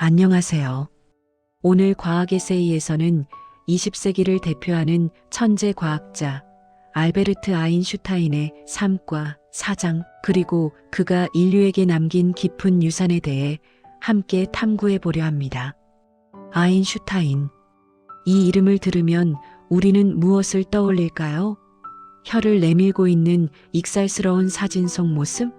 안녕하세요. 오늘 과학 에세이에서는 20세기를 대표하는 천재 과학자 알베르트 아인슈타인의 삶과 사장, 그리고 그가 인류에게 남긴 깊은 유산에 대해 함께 탐구해 보려 합니다. 아인슈타인. 이 이름을 들으면 우리는 무엇을 떠올릴까요? 혀를 내밀고 있는 익살스러운 사진 속 모습?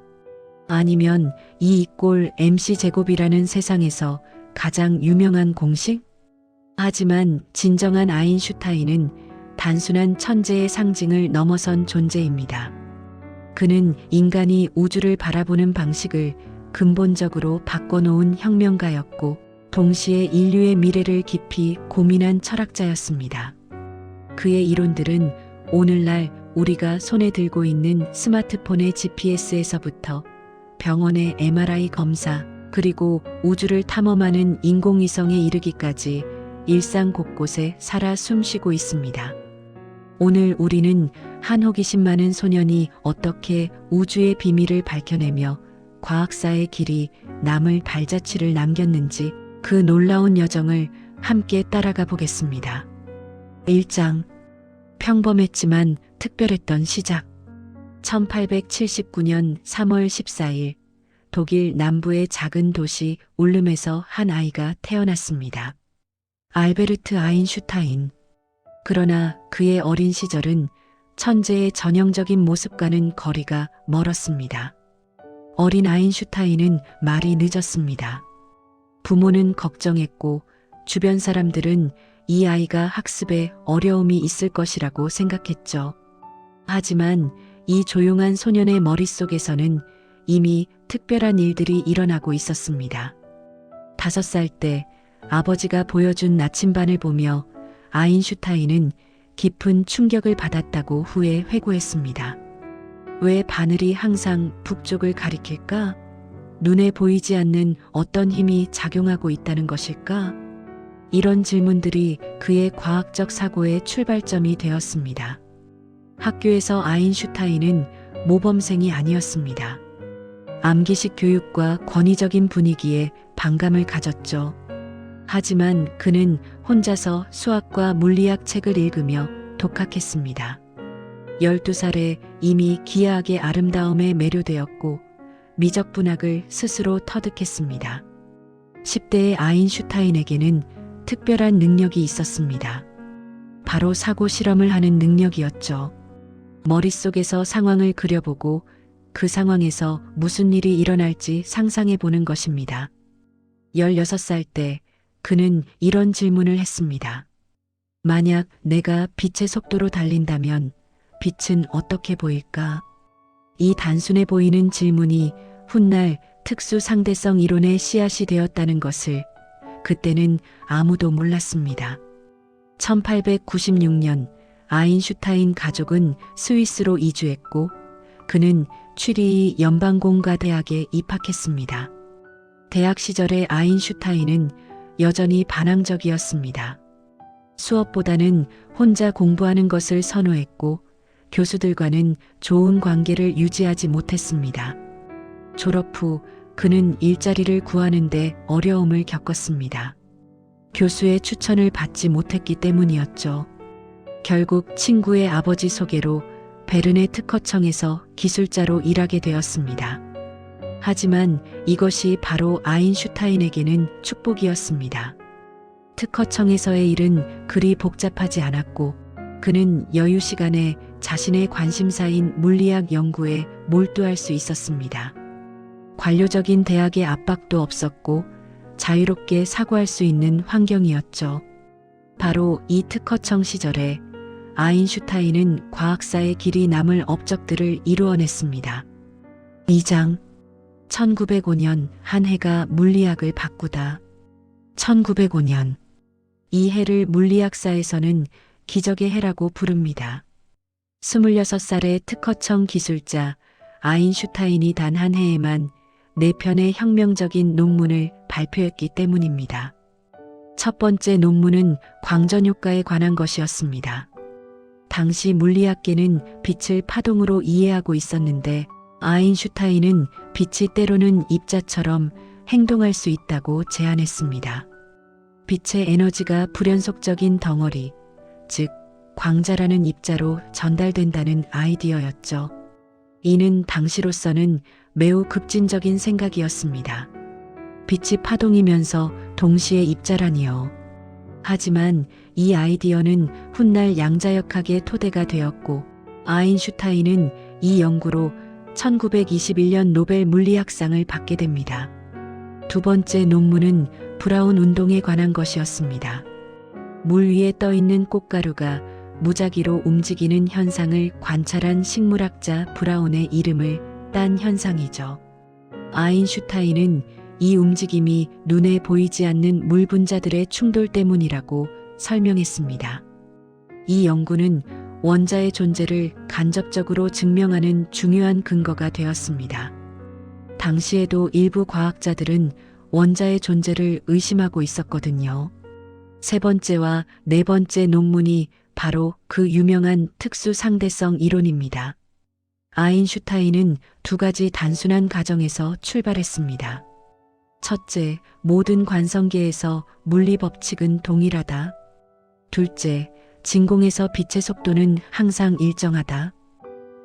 아니면 E=mc 제곱이라는 세상에서 가장 유명한 공식? 하지만 진정한 아인슈타인은 단순한 천재의 상징을 넘어선 존재입니다. 그는 인간이 우주를 바라보는 방식을 근본적으로 바꿔놓은 혁명가였고, 동시에 인류의 미래를 깊이 고민한 철학자였습니다. 그의 이론들은 오늘날 우리가 손에 들고 있는 스마트폰의 GPS에서부터 병원의 MRI 검사, 그리고 우주를 탐험하는 인공위성에 이르기까지 일상 곳곳에 살아 숨쉬고 있습니다. 오늘 우리는 한 호기심 많은 소년이 어떻게 우주의 비밀을 밝혀내며 과학사의 길이 남을 발자취를 남겼는지, 그 놀라운 여정을 함께 따라가 보겠습니다. 1장. 평범했지만 특별했던 시작. 1879년 3월 14일 독일 남부의 작은 도시 울름에서 한 아이가 태어났습니다. 알베르트 아인슈타인. 그러나 그의 어린 시절은 천재의 전형적인 모습과는 거리가 멀었습니다. 어린 아인슈타인은 말이 늦었습니다. 부모는 걱정했고, 주변 사람들은 이 아이가 학습에 어려움이 있을 것이라고 생각했죠. 하지만 이 조용한 소년의 머릿속에서는 이미 특별한 일들이 일어나고 있었습니다. 5살 때 아버지가 보여준 나침반을 보며 아인슈타인은 깊은 충격을 받았다고 후에 회고했습니다. 왜 바늘이 항상 북쪽을 가리킬까? 눈에 보이지 않는 어떤 힘이 작용하고 있다는 것일까? 이런 질문들이 그의 과학적 사고의 출발점이 되었습니다. 학교에서 아인슈타인은 모범생이 아니었습니다. 암기식 교육과 권위적인 분위기에 반감을 가졌죠. 하지만 그는 혼자서 수학과 물리학 책을 읽으며 독학했습니다. 12살에 이미 기하학의 아름다움에 매료되었고, 미적분학을 스스로 터득했습니다. 10대의 아인슈타인에게는 특별한 능력이 있었습니다. 바로 사고 실험을 하는 능력이었죠. 머릿속에서 상황을 그려보고 그 상황에서 무슨 일이 일어날지 상상해 보는 것입니다. 16살 때 그는 이런 질문을 했습니다. 만약 내가 빛의 속도로 달린다면 빛은 어떻게 보일까? 이 단순해 보이는 질문이 훗날 특수 상대성 이론의 씨앗이 되었다는 것을 그때는 아무도 몰랐습니다. 1896년 아인슈타인 가족은 스위스로 이주했고, 그는 취리히 연방공과대학에 입학했습니다. 대학 시절의 아인슈타인은 여전히 반항적이었습니다. 수업보다는 혼자 공부하는 것을 선호했고, 교수들과는 좋은 관계를 유지하지 못했습니다. 졸업 후 그는 일자리를 구하는데 어려움을 겪었습니다. 교수의 추천을 받지 못했기 때문이었죠. 결국 친구의 아버지 소개로 베른의 특허청에서 기술자로 일하게 되었습니다. 하지만 이것이 바로 아인슈타인에게는 축복이었습니다. 특허청에서의 일은 그리 복잡하지 않았고, 그는 여유 시간에 자신의 관심사인 물리학 연구에 몰두할 수 있었습니다. 관료적인 대학의 압박도 없었고, 자유롭게 사고할 수 있는 환경이었죠. 바로 이 특허청 시절에 아인슈타인은 과학사의 길이 남을 업적들을 이루어냈습니다. 2장. 1905년 한 해가 물리학을 바꾸다. 1905년. 이 해를 물리학사에서는 기적의 해라고 부릅니다. 26살의 특허청 기술자 아인슈타인이 단 한 해에만 4편의 혁명적인 논문을 발표했기 때문입니다. 첫 번째 논문은 광전효과에 관한 것이었습니다. 당시 물리학계는 빛을 파동으로 이해하고 있었는데, 아인슈타인은 빛이 때로는 입자처럼 행동할 수 있다고 제안했습니다. 빛의 에너지가 불연속적인 덩어리, 즉 광자라는 입자로 전달된다는 아이디어였죠. 이는 당시로서는 매우 급진적인 생각이었습니다. 빛이 파동이면서 동시에 입자라니요. 하지만 이 아이디어는 훗날 양자역학의 토대가 되었고 아인슈타인은 이 연구로 1921년 노벨 물리학상을 받게 됩니다. 두 번째 논문은 브라운 운동에 관한 것이었습니다. 물 위에 떠 있는 꽃가루가 무작위로 움직이는 현상을 관찰한 식물학자 브라운의 이름을 딴 현상이죠. 아인슈타인은 이 움직임이 눈에 보이지 않는 물 분자들의 충돌 때문이라고 설명했습니다. 이 연구는 원자의 존재를 간접적으로 증명하는 중요한 근거가 되었습니다. 당시에도 일부 과학자들은 원자의 존재를 의심하고 있었거든요. 세 번째와 네 번째 논문이 바로 그 유명한 특수 상대성 이론입니다. 아인슈타인은 두 가지 단순한 가정에서 출발했습니다. 첫째, 모든 관성계에서 물리 법칙은 동일하다. 둘째, 진공에서 빛의 속도는 항상 일정하다.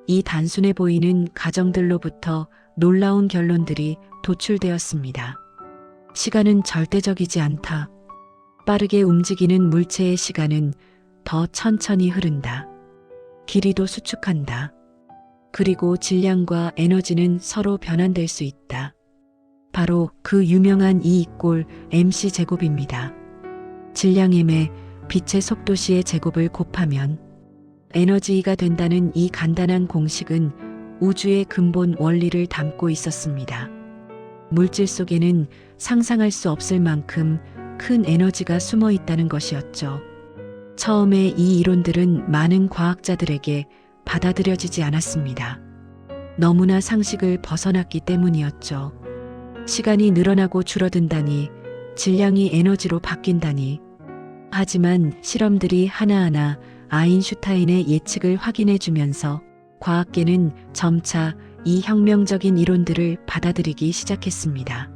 이 단순해 보이는 가정들로부터 놀라운 결론들이 도출되었습니다. 시간은 절대적이지 않다. 빠르게 움직이는 물체의 시간은 더 천천히 흐른다. 길이도 수축한다. 그리고 질량과 에너지는 서로 변환될 수 있다. 바로 그 유명한 E = mc 제곱입니다. 질량 m에 빛의 속도시의 제곱을 곱하면 에너지가 된다는 이 간단한 공식은 우주의 근본 원리를 담고 있었습니다. 물질 속에는 상상할 수 없을 만큼 큰 에너지가 숨어 있다는 것이었죠. 처음에 이 이론들은 많은 과학자들에게 받아들여지지 않았습니다. 너무나 상식을 벗어났기 때문이었죠. 시간이 늘어나고 줄어든다니, 질량이 에너지로 바뀐다니. 하지만 실험들이 하나하나 아인슈타인의 예측을 확인해 주면서 과학계는 점차 이 혁명적인 이론들을 받아들이기 시작했습니다.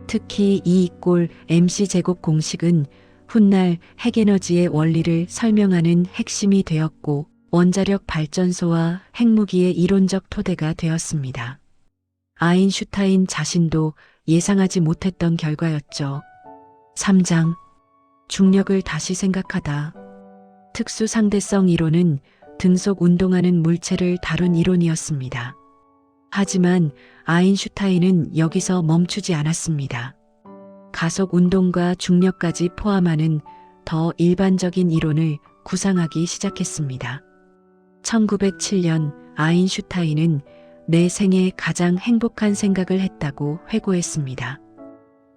특히 E = mc 제곱 공식은 훗날 핵에너지의 원리를 설명하는 핵심이 되었고 원자력 발전소와 핵무기의 이론적 토대가 되었습니다. 아인슈타인 자신도 예상하지 못했던 결과였죠. 3장 중력을 다시 생각하다. 특수 상대성 이론은 등속 운동하는 물체를 다룬 이론이었습니다. 하지만 아인슈타인은 여기서 멈추지 않았습니다. 가속 운동과 중력까지 포함하는 더 일반적인 이론을 구상하기 시작했습니다. 1907년 아인슈타인은 내 생애 가장 행복한 생각을 했다고 회고했습니다.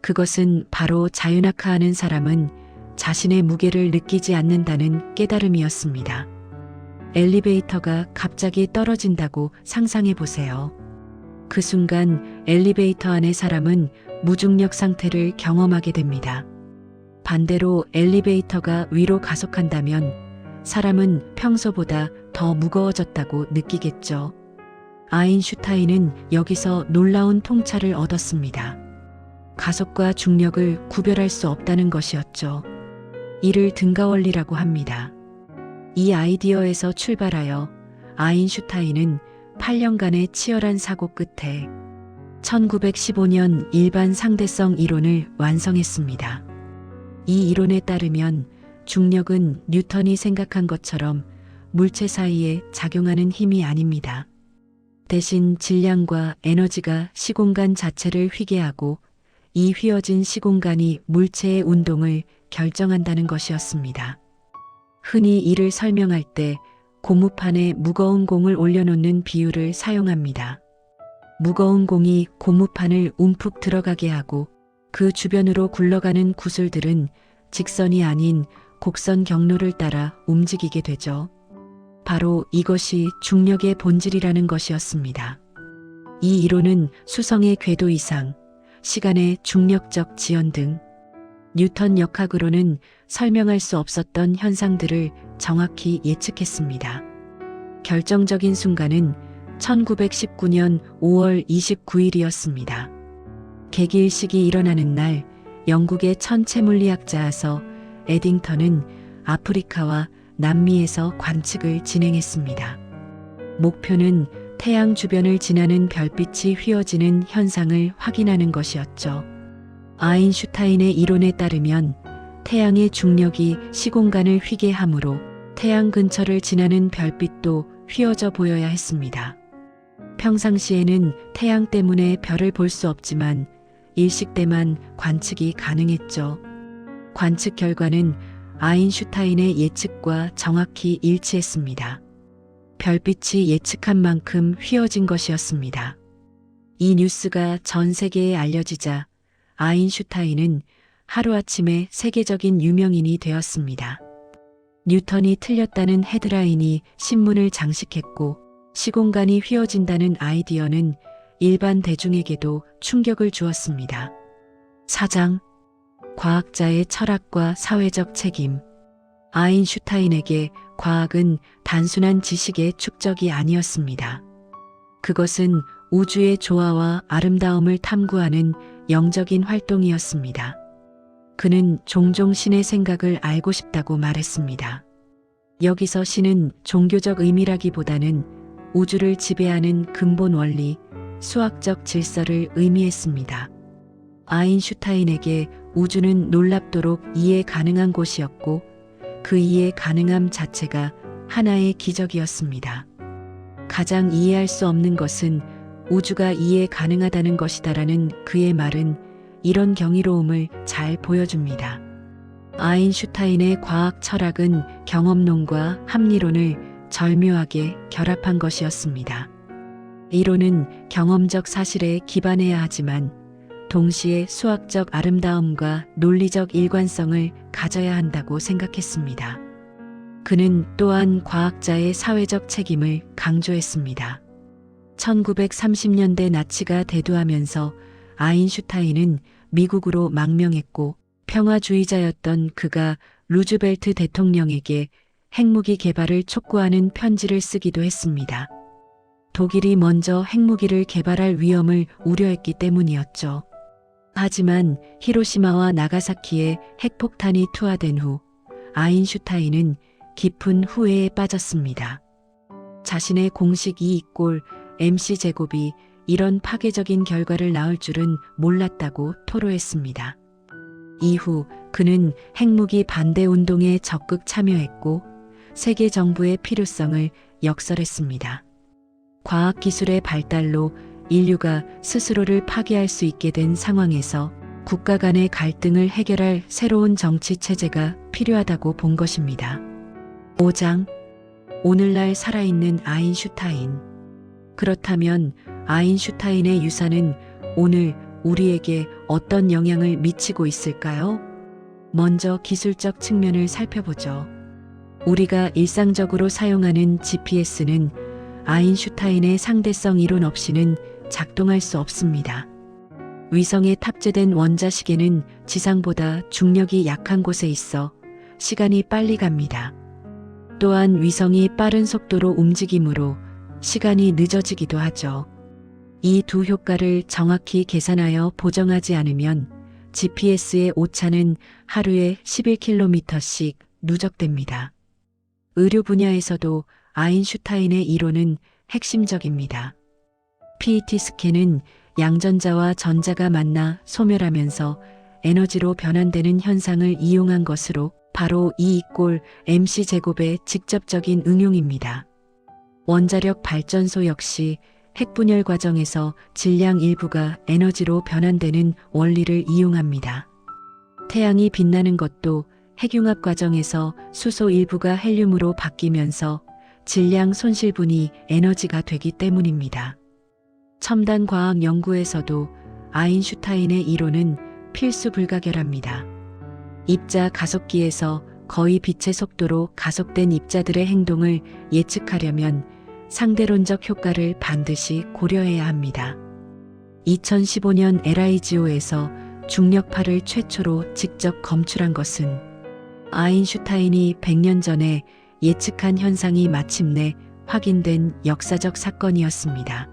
그것은 바로 자유낙하하는 사람은 자신의 무게를 느끼지 않는다는 깨달음이었습니다. 엘리베이터가 갑자기 떨어진다고 상상해 보세요. 그 순간 엘리베이터 안의 사람은 무중력 상태를 경험하게 됩니다. 반대로 엘리베이터가 위로 가속한다면 사람은 평소보다 더 무거워졌다고 느끼겠죠. 아인슈타인은 여기서 놀라운 통찰을 얻었습니다. 가속과 중력을 구별할 수 없다는 것이었죠. 이를 등가원리라고 합니다. 이 아이디어에서 출발하여 아인슈타인은 8년간의 치열한 사고 끝에 1915년 일반 상대성 이론을 완성했습니다. 이 이론에 따르면 중력은 뉴턴이 생각한 것처럼 물체 사이에 작용하는 힘이 아닙니다. 대신 질량과 에너지가 시공간 자체를 휘게하고 이 휘어진 시공간이 물체의 운동을 결정한다는 것이었습니다. 흔히 이를 설명할 때 고무판에 무거운 공을 올려놓는 비유를 사용합니다. 무거운 공이 고무판을 움푹 들어가게 하고 그 주변으로 굴러가는 구슬들은 직선이 아닌 곡선 경로를 따라 움직이게 되죠. 바로 이것이 중력의 본질이라는 것이었습니다. 이 이론은 수성의 궤도 이상, 시간의 중력적 지연 등 뉴턴 역학으로는 설명할 수 없었던 현상들을 정확히 예측했습니다. 결정적인 순간은 1919년 5월 29일이었습니다. 개기일식이 일어나는 날 영국의 천체물리학자서 에딩턴은 아프리카와 남미에서 관측을 진행했습니다. 목표는 태양 주변을 지나는 별빛이 휘어지는 현상을 확인하는 것이었죠. 아인슈타인의 이론에 따르면 태양의 중력이 시공간을 휘게 하므로 태양 근처를 지나는 별빛도 휘어져 보여야 했습니다. 평상시에는 태양 때문에 별을 볼 수 없지만 일식 때만 관측이 가능했죠. 관측 결과는 아인슈타인의 예측과 정확히 일치했습니다. 별빛이 예측한 만큼 휘어진 것이었습니다. 이 뉴스가 전 세계에 알려지자 아인슈타인은 하루아침에 세계적인 유명인이 되었습니다. 뉴턴이 틀렸다는 헤드라인이 신문을 장식했고 시공간이 휘어진다는 아이디어는 일반 대중에게도 충격을 주었습니다. 사장, 과학자의 철학과 사회적 책임. 아인슈타인에게 과학은 단순한 지식의 축적이 아니었습니다. 그것은 우주의 조화와 아름다움을 탐구하는 영적인 활동이었습니다. 그는 종종 신의 생각을 알고 싶다고 말했습니다. 여기서 신은 종교적 의미라기보다는 우주를 지배하는 근본 원리, 수학적 질서를 의미했습니다. 아인슈타인에게 우주는 놀랍도록 이해 가능한 곳이었고 그 이해 가능함 자체가 하나의 기적이었습니다. 가장 이해할 수 없는 것은 우주가 이해 가능하다는 것이다라는 그의 말은 이런 경이로움을 잘 보여줍니다. 아인슈타인의 과학 철학은 경험론과 합리론을 절묘하게 결합한 것이었습니다. 이론은 경험적 사실에 기반해야 하지만 동시에 수학적 아름다움과 논리적 일관성을 가져야 한다고 생각했습니다. 그는 또한 과학자의 사회적 책임을 강조했습니다. 1930년대 나치가 대두하면서 아인슈타인은 미국으로 망명했고 평화주의자였던 그가 루즈벨트 대통령에게 핵무기 개발을 촉구하는 편지를 쓰기도 했습니다. 독일이 먼저 핵무기를 개발할 위험을 우려했기 때문이었죠. 하지만 히로시마와 나가사키에 핵폭탄이 투하된 후 아인슈타인은 깊은 후회에 빠졌습니다. 자신의 공식 E=mc 제곱이 이런 파괴적인 결과를 낳을 줄은 몰랐다고 토로했습니다. 이후 그는 핵무기 반대 운동에 적극 참여했고 세계 정부의 필요성을 역설했습니다. 과학기술의 발달로 인류가 스스로를 파괴할 수 있게 된 상황에서 국가 간의 갈등을 해결할 새로운 정치 체제가 필요하다고 본 것입니다. 5장. 오늘날 살아있는 아인슈타인. 그렇다면 아인슈타인의 유산은 오늘 우리에게 어떤 영향을 미치고 있을까요? 먼저 기술적 측면을 살펴보죠. 우리가 일상적으로 사용하는 GPS는 아인슈타인의 상대성 이론 없이는 작동할 수 없습니다. 위성에 탑재된 원자시계는 지상보다 중력이 약한 곳에 있어 시간이 빨리 갑니다. 또한 위성이 빠른 속도로 움직이므로 시간이 늦어지기도 하죠. 이 두 효과를 정확히 계산하여 보정하지 않으면 GPS의 오차는 하루에 11km씩 누적됩니다. 의료 분야에서도 아인슈타인의 이론은 핵심적입니다. PET 스캔은 양전자와 전자가 만나 소멸하면서 에너지로 변환되는 현상을 이용한 것으로 바로 E=mc 제곱의 직접적인 응용입니다. 원자력 발전소 역시 핵분열 과정에서 질량 일부가 에너지로 변환되는 원리를 이용합니다. 태양이 빛나는 것도 핵융합 과정에서 수소 일부가 헬륨으로 바뀌면서 질량 손실분이 에너지가 되기 때문입니다. 첨단 과학 연구에서도 아인슈타인의 이론은 필수 불가결합니다. 입자 가속기에서 거의 빛의 속도로 가속된 입자들의 행동을 예측하려면 상대론적 효과를 반드시 고려해야 합니다. 2015년 LIGO에서 중력파를 최초로 직접 검출한 것은 아인슈타인이 100년 전에 예측한 현상이 마침내 확인된 역사적 사건이었습니다.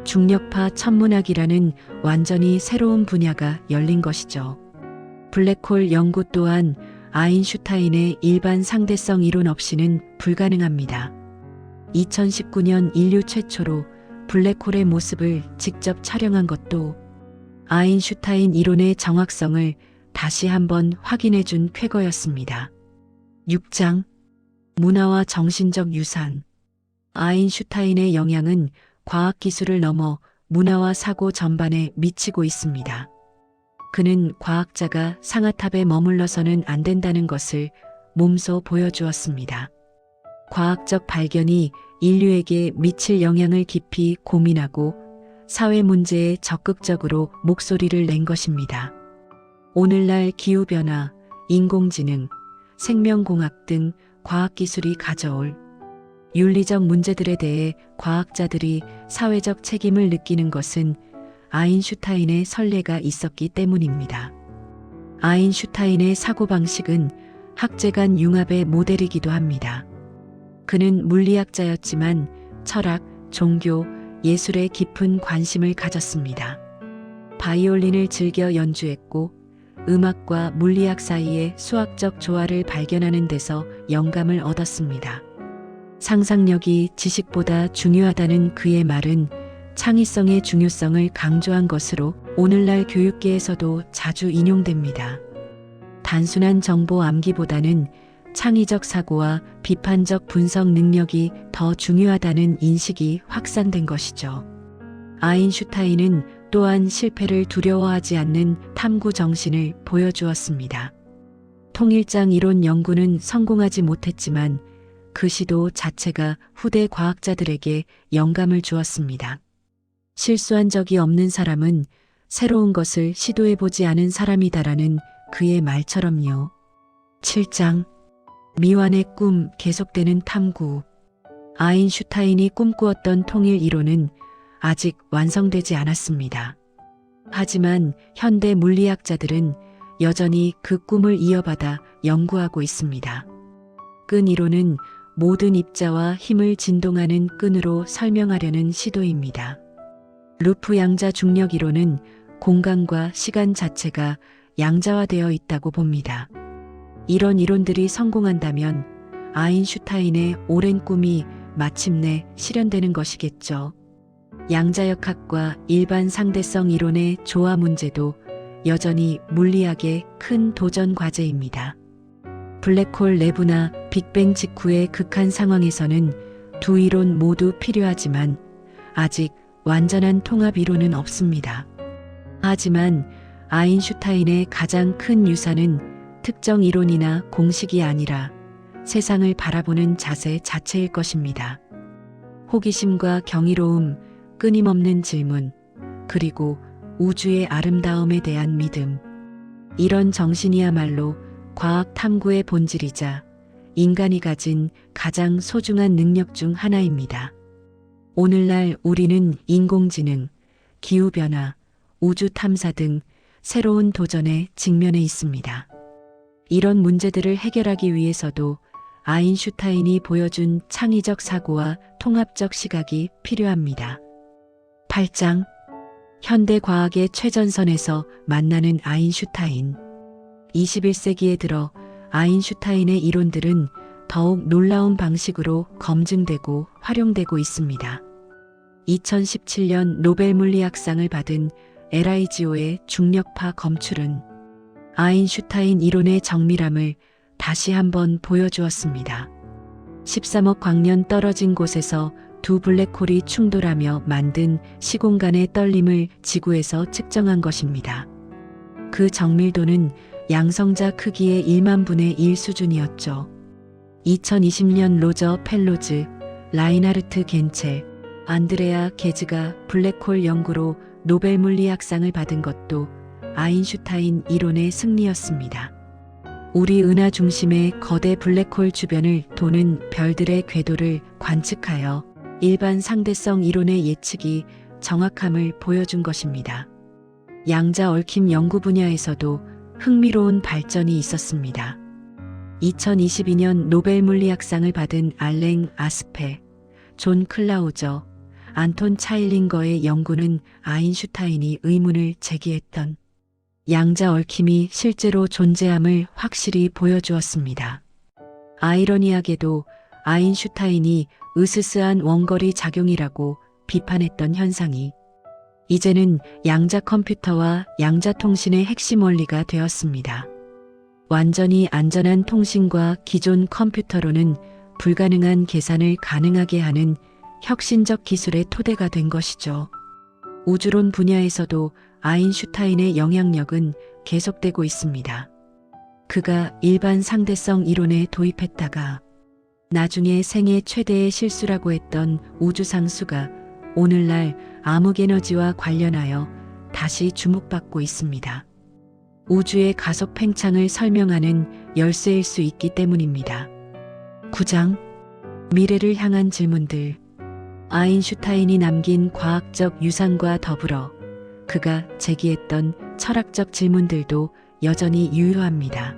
중력파 천문학이라는 완전히 새로운 분야가 열린 것이죠. 블랙홀 연구 또한 아인슈타인의 일반 상대성 이론 없이는 불가능합니다. 2019년 인류 최초로 블랙홀의 모습을 직접 촬영한 것도 아인슈타인 이론의 정확성을 다시 한번 확인해 준 쾌거였습니다. 6장 문화와 정신적 유산. 아인슈타인의 영향은 과학기술을 넘어 문화와 사고 전반에 미치고 있습니다. 그는 과학자가 상아탑에 머물러서는 안 된다는 것을 몸소 보여주었습니다. 과학적 발견이 인류에게 미칠 영향을 깊이 고민하고 사회 문제에 적극적으로 목소리를 낸 것입니다. 오늘날 기후변화, 인공지능, 생명공학 등 과학기술이 가져올 윤리적 문제들에 대해 과학자들이 사회적 책임을 느끼는 것은 아인슈타인의 선례가 있었기 때문입니다. 아인슈타인의 사고방식은 학제간 융합의 모델이기도 합니다. 그는 물리학자였지만 철학, 종교, 예술에 깊은 관심을 가졌습니다. 바이올린을 즐겨 연주했고 음악과 물리학 사이의 수학적 조화를 발견하는 데서 영감을 얻었습니다. 상상력이 지식보다 중요하다는 그의 말은 창의성의 중요성을 강조한 것으로 오늘날 교육계에서도 자주 인용됩니다. 단순한 정보 암기보다는 창의적 사고와 비판적 분석 능력이 더 중요하다는 인식이 확산된 것이죠. 아인슈타인은 또한 실패를 두려워하지 않는 탐구 정신을 보여주었습니다. 통일장 이론 연구는 성공하지 못했지만 그 시도 자체가 후대 과학자들에게 영감을 주었습니다. 실수한 적이 없는 사람은 새로운 것을 시도해보지 않은 사람이다라는 그의 말처럼요. 7장 미완의 꿈 계속되는 탐구. 아인슈타인이 꿈꾸었던 통일 이론은 아직 완성되지 않았습니다. 하지만 현대 물리학자들은 여전히 그 꿈을 이어받아 연구하고 있습니다. 끈 이론은 모든 입자와 힘을 진동하는 끈으로 설명하려는 시도입니다. 루프 양자 중력 이론은 공간과 시간 자체가 양자화되어 있다고 봅니다. 이런 이론들이 성공한다면 아인슈타인의 오랜 꿈이 마침내 실현되는 것이겠죠. 양자역학과 일반 상대성 이론의 조화 문제도 여전히 물리학의 큰 도전 과제입니다. 블랙홀 내부나 빅뱅 직후의 극한 상황에서는 두 이론 모두 필요하지만 아직 완전한 통합 이론은 없습니다. 하지만 아인슈타인의 가장 큰 유산은 특정 이론이나 공식이 아니라 세상을 바라보는 자세 자체일 것입니다. 호기심과 경이로움, 끊임없는 질문, 그리고 우주의 아름다움에 대한 믿음. 이런 정신이야말로 과학 탐구의 본질이자 인간이 가진 가장 소중한 능력 중 하나입니다. 오늘날 우리는 인공지능, 기후변화, 우주 탐사 등 새로운 도전에 직면해 있습니다. 이런 문제들을 해결하기 위해서도 아인슈타인이 보여준 창의적 사고와 통합적 시각이 필요합니다. 8장 현대 과학의 최전선에서 만나는 아인슈타인. 21세기에 들어 아인슈타인의 이론들은 더욱 놀라운 방식으로 검증되고 활용되고 있습니다. 2017년 노벨 물리학상을 받은 LIGO의 중력파 검출은 아인슈타인 이론의 정밀함을 다시 한번 보여주었습니다. 13억 광년 떨어진 곳에서 두 블랙홀이 충돌하며 만든 시공간의 떨림을 지구에서 측정한 것입니다. 그 정밀도는 양성자 크기의 1만 분의 1 수준이었죠. 2020년 로저 펠로즈, 라인하르트 겐첼, 안드레아 게즈가 블랙홀 연구로 노벨 물리학상을 받은 것도 아인슈타인 이론의 승리였습니다. 우리 은하 중심의 거대 블랙홀 주변을 도는 별들의 궤도를 관측하여 일반 상대성 이론의 예측이 정확함을 보여준 것입니다. 양자 얽힘 연구 분야에서도 흥미로운 발전이 있었습니다. 2022년 노벨 물리학상을 받은 알랭 아스페, 존 클라우저, 안톤 차일링거의 연구는 아인슈타인이 의문을 제기했던 양자 얽힘이 실제로 존재함을 확실히 보여주었습니다. 아이러니하게도 아인슈타인이 으스스한 원거리 작용이라고 비판했던 현상이 이제는 양자 컴퓨터와 양자 통신의 핵심 원리가 되었습니다. 완전히 안전한 통신과 기존 컴퓨터로는 불가능한 계산을 가능하게 하는 혁신적 기술의 토대가 된 것이죠. 우주론 분야에서도 아인슈타인의 영향력은 계속되고 있습니다. 그가 일반 상대성 이론에 도입했다가 나중에 생애 최대의 실수라고 했던 우주상수가 오늘날 암흑에너지와 관련하여 다시 주목받고 있습니다. 우주의 가속 팽창을 설명하는 열쇠일 수 있기 때문입니다. 9장 미래를 향한 질문들. 아인슈타인이 남긴 과학적 유산과 더불어 그가 제기했던 철학적 질문들도 여전히 유효합니다.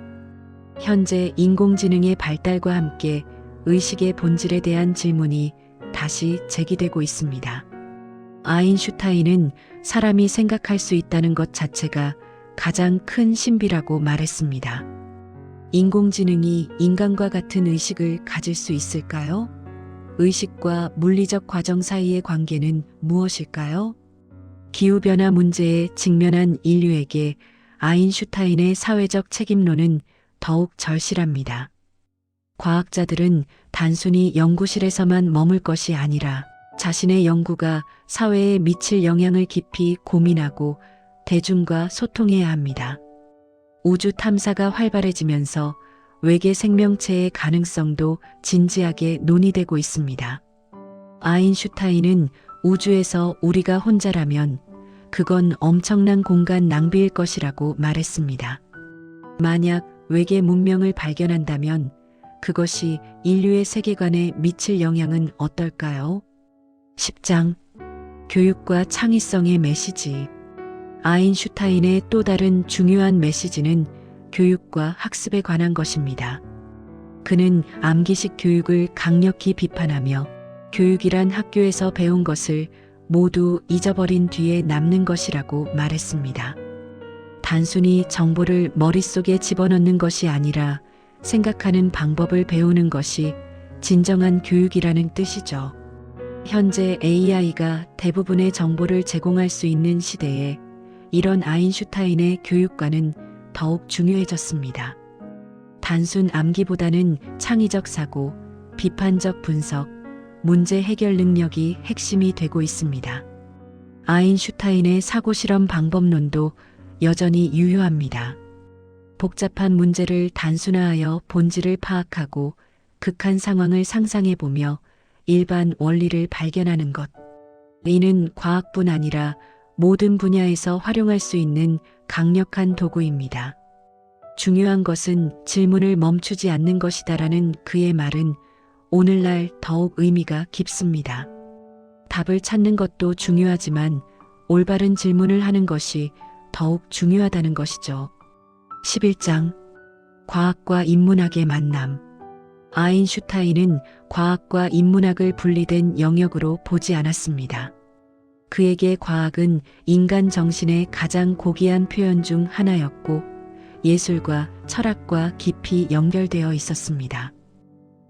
현재 인공지능의 발달과 함께 의식의 본질에 대한 질문이 다시 제기되고 있습니다. 아인슈타인은 사람이 생각할 수 있다는 것 자체가 가장 큰 신비라고 말했습니다. 인공지능이 인간과 같은 의식을 가질 수 있을까요? 의식과 물리적 과정 사이의 관계는 무엇일까요? 기후변화 문제에 직면한 인류에게 아인슈타인의 사회적 책임론은 더욱 절실합니다. 과학자들은 단순히 연구실에서만 머물 것이 아니라 자신의 연구가 사회에 미칠 영향을 깊이 고민하고 대중과 소통해야 합니다. 우주 탐사가 활발해지면서 외계 생명체의 가능성도 진지하게 논의되고 있습니다. 아인슈타인은 우주에서 우리가 혼자라면 그건 엄청난 공간 낭비일 것이라고 말했습니다. 만약 외계 문명을 발견한다면 그것이 인류의 세계관에 미칠 영향은 어떨까요? 10장 교육과 창의성의 메시지. 아인슈타인의 또 다른 중요한 메시지는 교육과 학습에 관한 것입니다. 그는 암기식 교육을 강력히 비판하며 교육이란 학교에서 배운 것을 모두 잊어버린 뒤에 남는 것이라고 말했습니다. 단순히 정보를 머릿속에 집어넣는 것이 아니라 생각하는 방법을 배우는 것이 진정한 교육이라는 뜻이죠. 현재 AI가 대부분의 정보를 제공할 수 있는 시대에 이런 아인슈타인의 교육관은 더욱 중요해졌습니다. 단순 암기보다는 창의적 사고, 비판적 분석, 문제 해결 능력이 핵심이 되고 있습니다. 아인슈타인의 사고실험 방법론도 여전히 유효합니다. 복잡한 문제를 단순화하여 본질을 파악하고 극한 상황을 상상해보며 일반 원리를 발견하는 것. 이는 과학뿐 아니라 모든 분야에서 활용할 수 있는 강력한 도구입니다. 중요한 것은 질문을 멈추지 않는 것이다라는 그의 말은 오늘날 더욱 의미가 깊습니다. 답을 찾는 것도 중요하지만 올바른 질문을 하는 것이 더욱 중요하다는 것이죠. 11장 과학과 인문학의 만남. 아인슈타인은 과학과 인문학을 분리된 영역으로 보지 않았습니다. 그에게 과학은 인간 정신의 가장 고귀한 표현 중 하나였고 예술과 철학과 깊이 연결되어 있었습니다.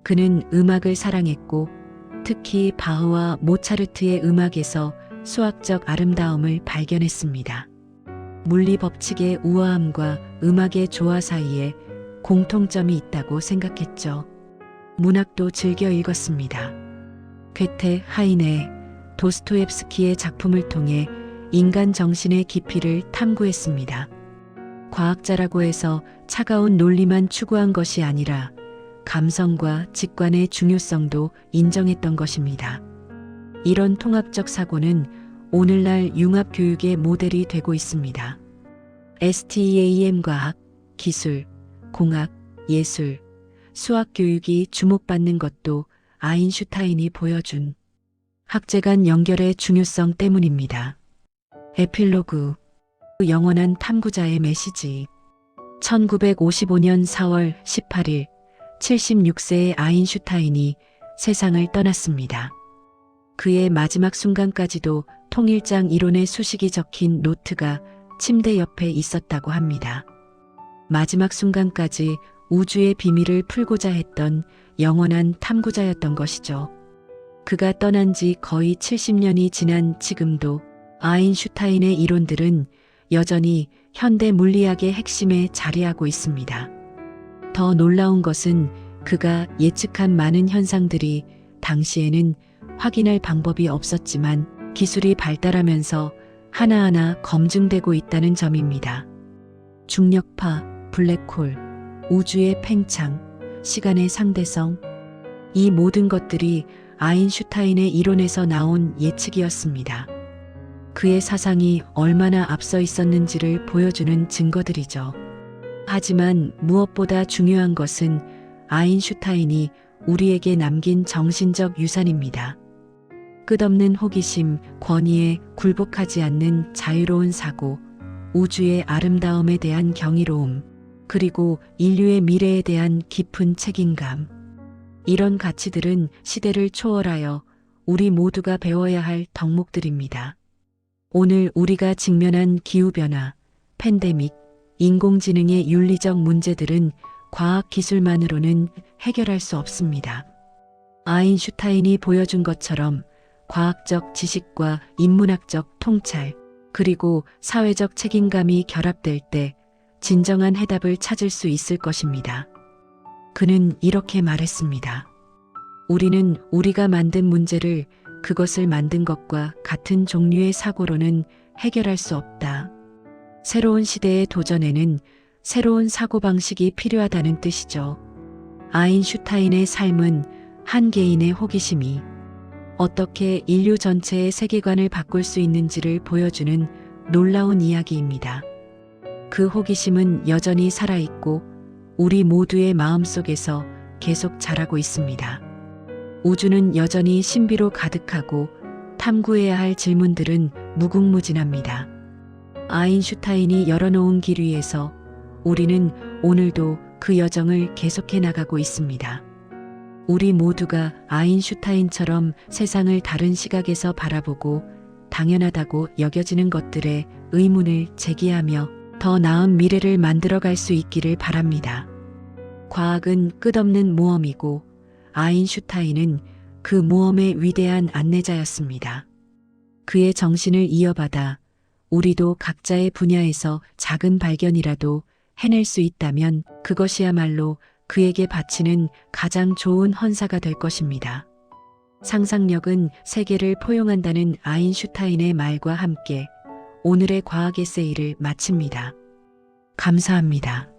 그는 음악을 사랑했고 특히 바흐와 모차르트의 음악에서 수학적 아름다움을 발견했습니다. 물리 법칙의 우아함과 음악의 조화 사이에 공통점이 있다고 생각했죠. 문학도 즐겨 읽었습니다. 괴테, 하이네, 도스토옙스키의 작품을 통해 인간 정신의 깊이를 탐구했습니다. 과학자라고 해서 차가운 논리만 추구한 것이 아니라 감성과 직관의 중요성도 인정했던 것입니다. 이런 통합적 사고는 오늘날 융합교육의 모델이 되고 있습니다. STEAM 과학, 기술, 공학, 예술, 수학 교육이 주목받는 것도 아인슈타인이 보여준 학제 간 연결의 중요성 때문입니다. 에필로그. 영원한 탐구자의 메시지. 1955년 4월 18일 76세의 아인슈타인이 세상을 떠났습니다. 그의 마지막 순간까지도 통일장 이론의 수식이 적힌 노트가 침대 옆에 있었다고 합니다. 마지막 순간까지 우주의 비밀을 풀고자 했던 영원한 탐구자였던 것이죠. 그가 떠난 지 거의 70년이 지난 지금도 아인슈타인의 이론들은 여전히 현대 물리학의 핵심에 자리하고 있습니다. 더 놀라운 것은 그가 예측한 많은 현상들이 당시에는 확인할 방법이 없었지만 기술이 발달하면서 하나하나 검증되고 있다는 점입니다. 중력파, 블랙홀, 우주의 팽창, 시간의 상대성, 이 모든 것들이 아인슈타인의 이론에서 나온 예측이었습니다. 그의 사상이 얼마나 앞서 있었는지를 보여주는 증거들이죠. 하지만 무엇보다 중요한 것은 아인슈타인이 우리에게 남긴 정신적 유산입니다. 끝없는 호기심, 권위에 굴복하지 않는 자유로운 사고, 우주의 아름다움에 대한 경이로움, 그리고 인류의 미래에 대한 깊은 책임감. 이런 가치들은 시대를 초월하여 우리 모두가 배워야 할 덕목들입니다. 오늘 우리가 직면한 기후변화, 팬데믹, 인공지능의 윤리적 문제들은 과학 기술만으로는 해결할 수 없습니다. 아인슈타인이 보여준 것처럼 과학적 지식과 인문학적 통찰, 그리고 사회적 책임감이 결합될 때 진정한 해답을 찾을 수 있을 것입니다. 그는 이렇게 말했습니다. 우리는 우리가 만든 문제를 그것을 만든 것과 같은 종류의 사고로는 해결할 수 없다. 새로운 시대의 도전에는 새로운 사고방식이 필요하다는 뜻이죠. 아인슈타인의 삶은 한 개인의 호기심이 어떻게 인류 전체의 세계관을 바꿀 수 있는지를 보여주는 놀라운 이야기입니다. 그 호기심은 여전히 살아있고 우리 모두의 마음속에서 계속 자라고 있습니다. 우주는 여전히 신비로 가득하고 탐구해야 할 질문들은 무궁무진합니다. 아인슈타인이 열어놓은 길 위에서 우리는 오늘도 그 여정을 계속해 나가고 있습니다. 우리 모두가 아인슈타인처럼 세상을 다른 시각에서 바라보고 당연하다고 여겨지는 것들에 의문을 제기하며 더 나은 미래를 만들어갈 수 있기를 바랍니다. 과학은 끝없는 모험이고 아인슈타인은 그 모험의 위대한 안내자였습니다. 그의 정신을 이어받아 우리도 각자의 분야에서 작은 발견이라도 해낼 수 있다면 그것이야말로 그에게 바치는 가장 좋은 헌사가 될 것입니다. 상상력은 세계를 포용한다는 아인슈타인의 말과 함께 오늘의 과학 에세이를 마칩니다. 감사합니다.